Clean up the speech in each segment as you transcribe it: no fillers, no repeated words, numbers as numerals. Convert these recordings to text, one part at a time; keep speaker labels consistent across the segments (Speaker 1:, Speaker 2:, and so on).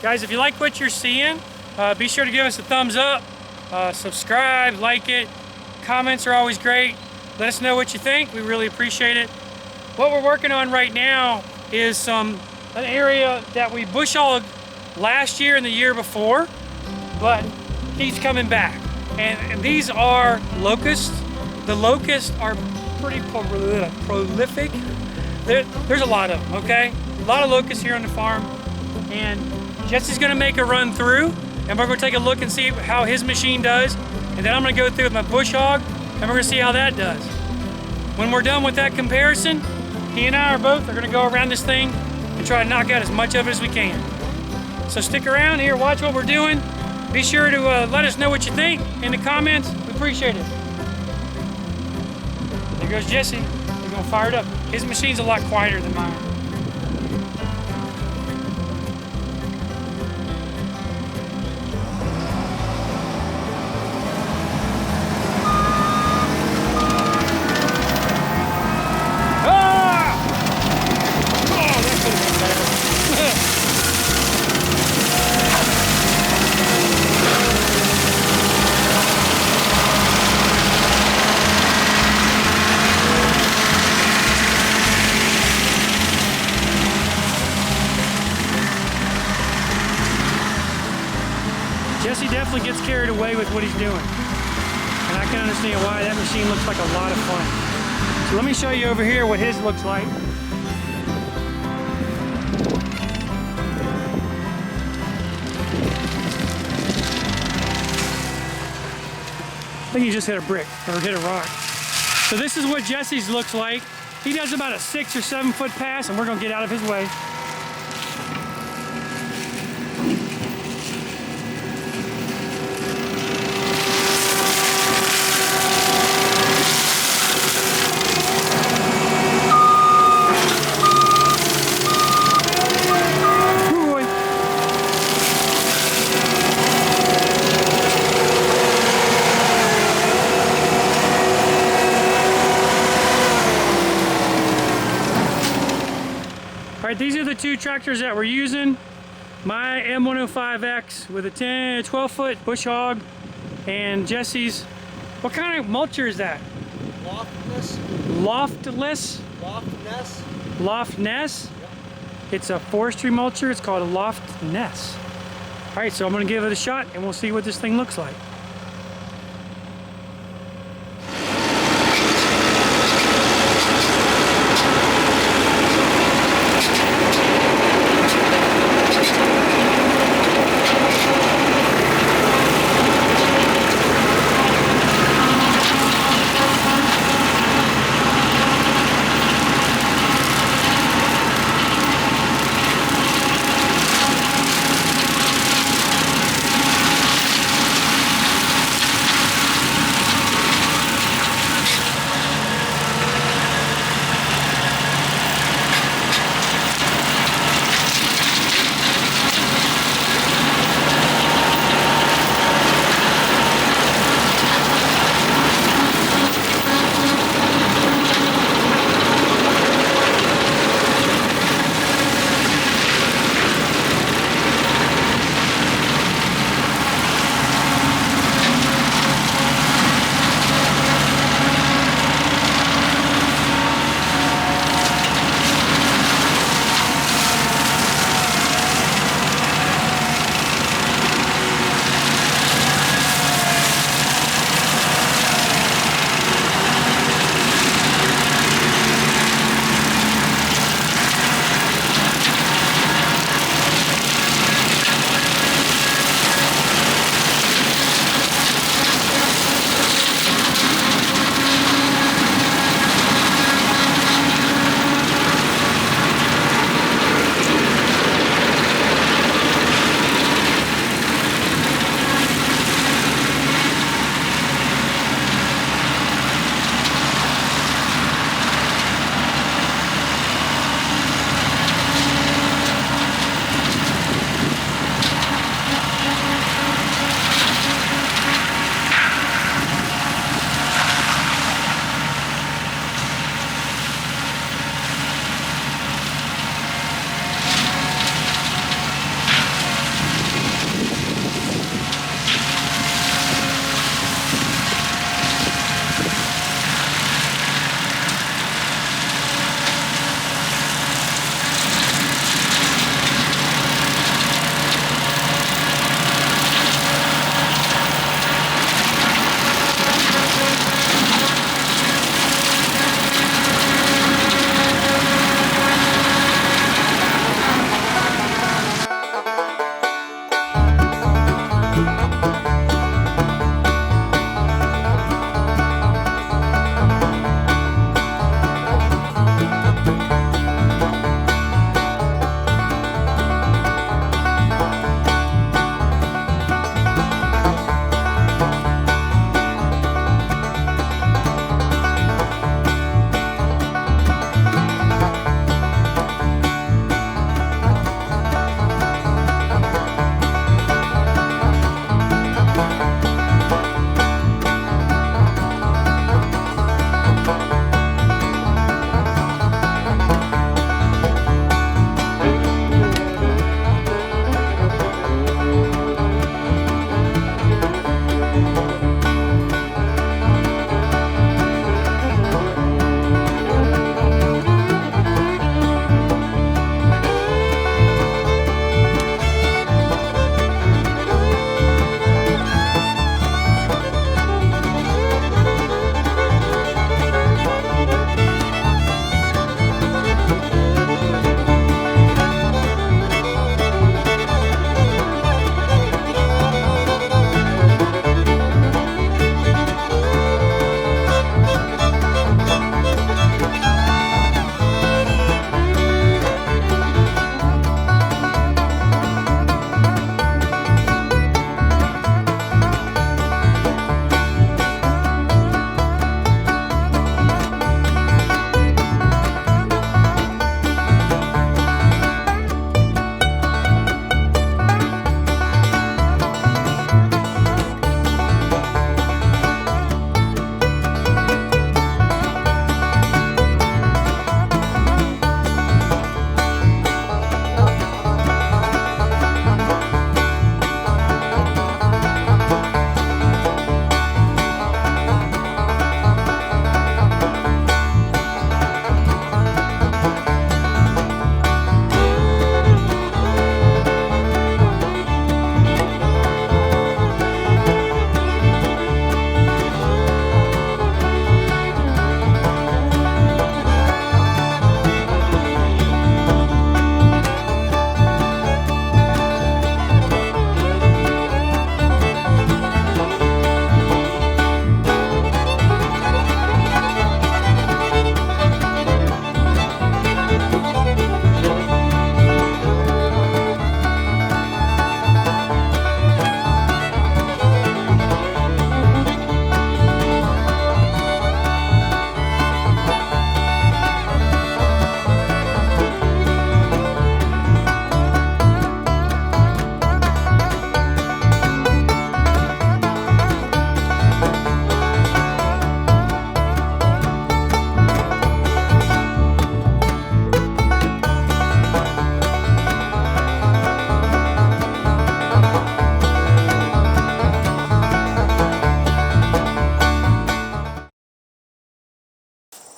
Speaker 1: Guys, if you like what you're seeing, be sure to give us a thumbs up, subscribe, like it. Comments are always great. Let us know what you think. We really appreciate it. What we're working on right now is an area that we bush hogged last year and the year before, but he's coming back. And these are locusts. The locusts are pretty prolific. There's a lot of them, okay? A lot of locusts here on the farm. And Jesse's gonna make a run through, and we're gonna take a look and see how his machine does. And then I'm gonna go through with my bush hog, and we're gonna see how that does. When we're done with that comparison, he and I are gonna go around this thing and try to knock out as much of it as we can. So stick around here, watch what we're doing. Be sure to let us know what you think in the comments. We appreciate it. There goes Jesse. We're gonna fire it up. His machine's a lot quieter than mine. Jesse definitely gets carried away with what he's doing. And I can understand why. That machine looks like a lot of fun. So let me show you over here what his looks like. I think he just hit a brick or hit a rock. So this is what Jesse's looks like. He does about a 6 or 7 foot pass, and we're gonna get out of his way. All right, these are the two tractors that we're using. My M105x with a 12 foot bush hog, and Jesse's, what kind of mulcher is that? Loftness? Loftness?
Speaker 2: Yep.
Speaker 1: It's a forestry mulcher. It's called a Loftness. All right, so I'm gonna give it a shot and we'll see what this thing looks like.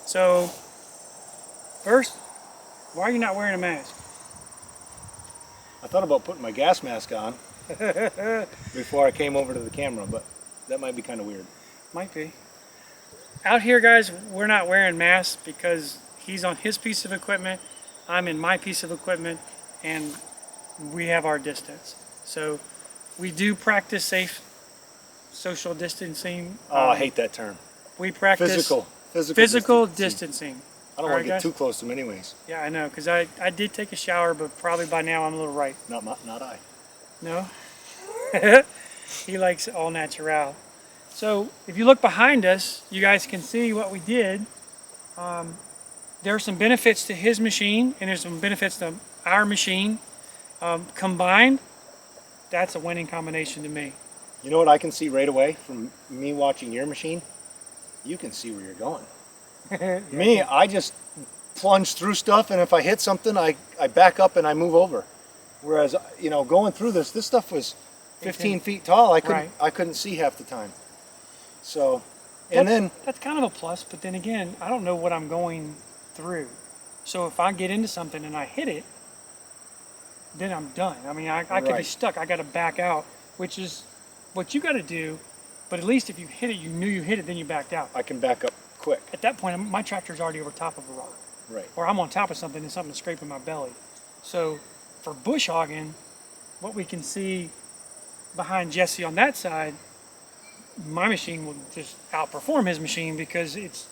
Speaker 1: So, first, why are you not wearing a mask?
Speaker 2: I thought about putting my gas mask on before I came over to the camera, but that might be kind of weird.
Speaker 1: Might be. Out here, guys, we're not wearing masks because he's on his piece of equipment, I'm in my piece of equipment, and we have our distance. So, we do practice safe social distancing.
Speaker 2: Oh, I hate that term.
Speaker 1: We practice
Speaker 2: Physical
Speaker 1: distancing.
Speaker 2: I don't want to get too close to him anyways.
Speaker 1: Yeah, I know, because I did take a shower, but probably by now I'm a little right.
Speaker 2: Not I.
Speaker 1: No? He likes all natural. So if you look behind us, you guys can see what we did. There are some benefits to his machine, and there's some benefits to our machine. Combined, that's a winning combination to me.
Speaker 2: You know what I can see right away from me watching your machine? You can see where you're going. Me, I just plunge through stuff, and if I hit something, I back up and I move over. Whereas, you know, going through this stuff was 15 feet tall. I couldn't see half the time. So, and then
Speaker 1: that's kind of a plus. But then again, I don't know what I'm going through. So if I get into something and I hit it, then I'm done. I mean, I could be stuck. I got to back out, which is what you got to do. But at least if you hit it, you knew you hit it, then you backed out.
Speaker 2: I can back up quick.
Speaker 1: At that point, my tractor's already over top of a rock.
Speaker 2: Right.
Speaker 1: Or I'm on top of something and something's scraping my belly. So for bush hogging, what we can see behind Jesse on that side, my machine will just outperform his machine because it's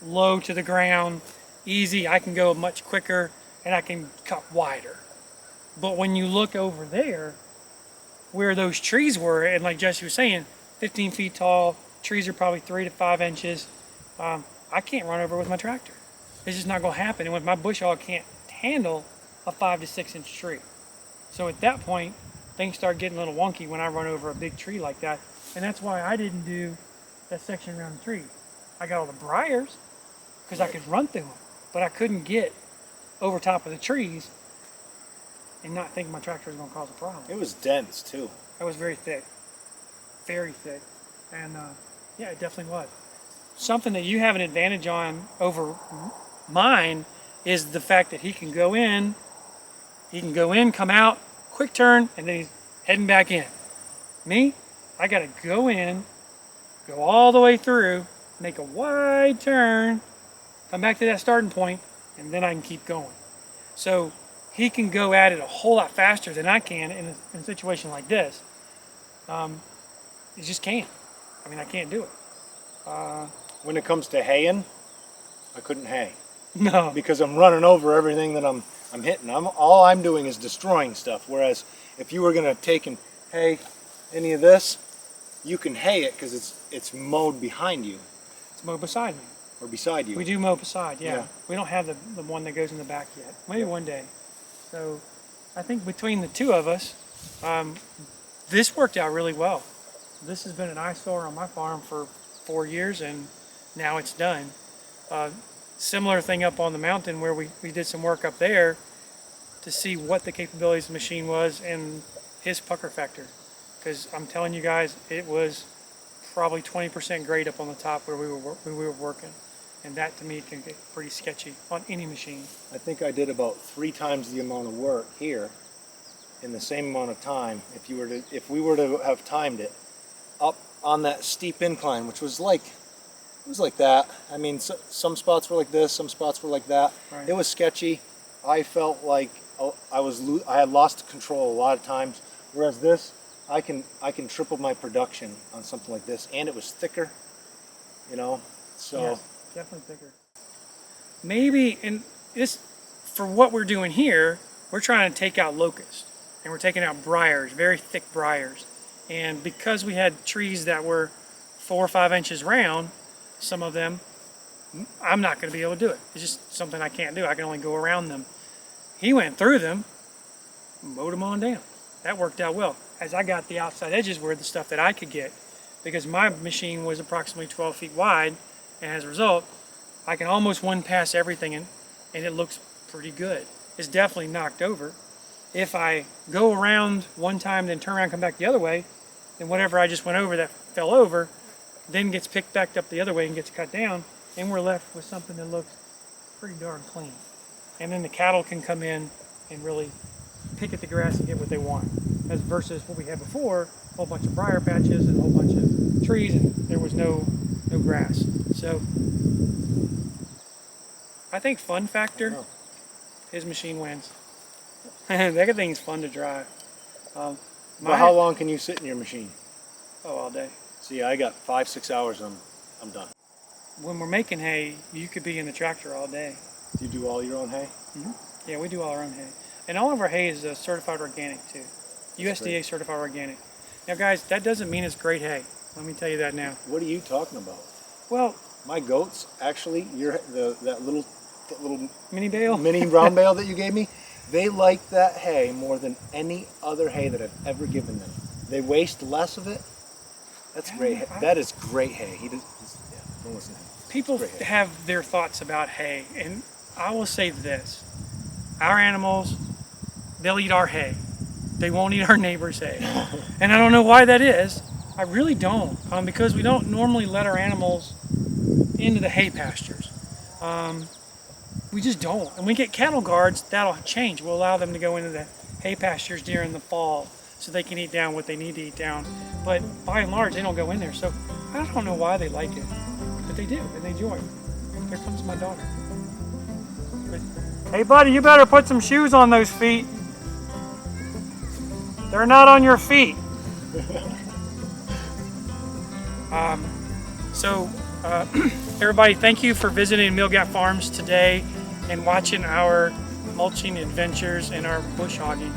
Speaker 1: low to the ground, easy. I can go much quicker and I can cut wider. But when you look over there, where those trees were, and like Jesse was saying, 15 feet tall, trees are probably 3 to 5 inches. I can't run over with my tractor. It's just not going to happen. And with my bush hog, can't handle a 5 to 6 inch tree. So at that point, things start getting a little wonky when I run over a big tree like that. And that's why I didn't do that section around the tree. I got all the briars because I could run through them, but I couldn't get over top of the trees and not think my tractor was going to cause a problem.
Speaker 2: It was dense too.
Speaker 1: It was very thick. Very thick. And yeah, it definitely was. Something that you have an advantage on over mine is the fact that he can go in, come out, quick turn, and then he's heading back in. Me, I gotta go in, go all the way through, make a wide turn, come back to that starting point, and then I can keep going. So he can go at it a whole lot faster than I can in a situation like this. You just can't. I mean, I can't do it.
Speaker 2: When it comes to haying, I couldn't hay.
Speaker 1: No.
Speaker 2: Because I'm running over everything that I'm hitting. All I'm doing is destroying stuff. Whereas if you were going to take and hay any of this, you can hay it because it's mowed behind you.
Speaker 1: It's mowed beside me.
Speaker 2: Or beside you.
Speaker 1: We do mow beside, yeah.
Speaker 2: Yeah.
Speaker 1: We don't have the one that goes in the back yet. Maybe one day. So I think between the two of us, this worked out really well. This has been an eyesore on my farm for 4 years, and now it's done. Similar thing up on the mountain where we did some work up there to see what the capabilities of the machine was and his pucker factor. Because I'm telling you guys, it was probably 20% grade up on the top where we were working. And that to me can get pretty sketchy on any machine.
Speaker 2: I think I did about 3 times the amount of work here in the same amount of time if we were to have timed it up on that steep incline, which was like that. I mean, some spots were like this, some spots were like that.
Speaker 1: Right.
Speaker 2: It was sketchy. I felt like I had lost control a lot of times. Whereas this, I can triple my production on something like this, and it was thicker, you know. So
Speaker 1: yes, definitely thicker. Maybe, and this for what we're doing here, we're trying to take out locusts, and we're taking out briars, very thick briars. And because we had trees that were 4 or 5 inches round, some of them, I'm not going to be able to do it. It's just something I can't do. I can only go around them. He went through them, mowed them on down. That worked out well. As I got the outside edges were the stuff that I could get, because my machine was approximately 12 feet wide, and as a result, I can almost one pass everything, and it looks pretty good. It's definitely knocked over. If I go around one time, then turn around and come back the other way, then whatever I just went over that fell over, then gets picked back up the other way and gets cut down, and we're left with something that looks pretty darn clean. And then the cattle can come in and really pick at the grass and get what they want, as versus what we had before, a whole bunch of briar patches and a whole bunch of trees, and there was no grass. So I think fun factor, his machine wins. That thing's fun to drive.
Speaker 2: Well, how long can you sit in your machine?
Speaker 1: Oh, all day.
Speaker 2: See, I got 5-6 hours and I'm done.
Speaker 1: When we're making hay, you could be in the tractor all day.
Speaker 2: Do you do all your own hay?
Speaker 1: Mm-hmm. Yeah, we do all our own hay. And all of our hay is certified organic too.
Speaker 2: That's
Speaker 1: USDA
Speaker 2: great.
Speaker 1: certified organic. Now guys, that doesn't mean it's great hay. Let me tell you that now.
Speaker 2: What are you talking about?
Speaker 1: Well,
Speaker 2: my goats, actually, that little
Speaker 1: mini bale?
Speaker 2: mini round bale that you gave me, they like that hay more than any other hay that I've ever given them. They waste less of it. That's great hay. That is great hay. Don't listen to him.
Speaker 1: People have their thoughts about hay, and I will say this. Our animals, they'll eat our hay. They won't eat our neighbor's hay. And I don't know why that is. I really don't. Because we don't normally let our animals into the hay pastures. We just don't. And we get cattle guards, that'll change. We'll allow them to go into the hay pastures during the fall so they can eat down what they need to eat down. But by and large, they don't go in there. So I don't know why they like it. But they do, and they enjoy it. Here comes my daughter. Hey buddy, you better put some shoes on those feet. They're not on your feet. Everybody, thank you for visiting Mill Gap Farms today and watching our mulching adventures and our bush hogging.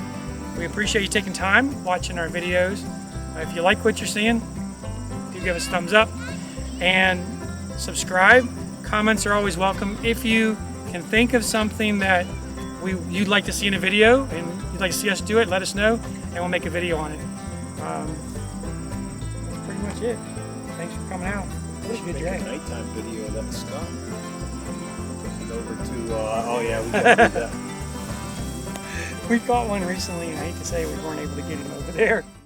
Speaker 1: We appreciate you taking time watching our videos. If you like what you're seeing, you give us a thumbs up and subscribe. Comments are always welcome. If you can think of something that you'd like to see in a video and you'd like to see us do it, let us know and we'll make a video on it. That's pretty much it. Thanks for coming out.
Speaker 2: Wish we could make a nighttime video of that Scott. Over to, oh yeah, we gotta do that.
Speaker 1: We caught one recently and I hate to say we weren't able to get him over there.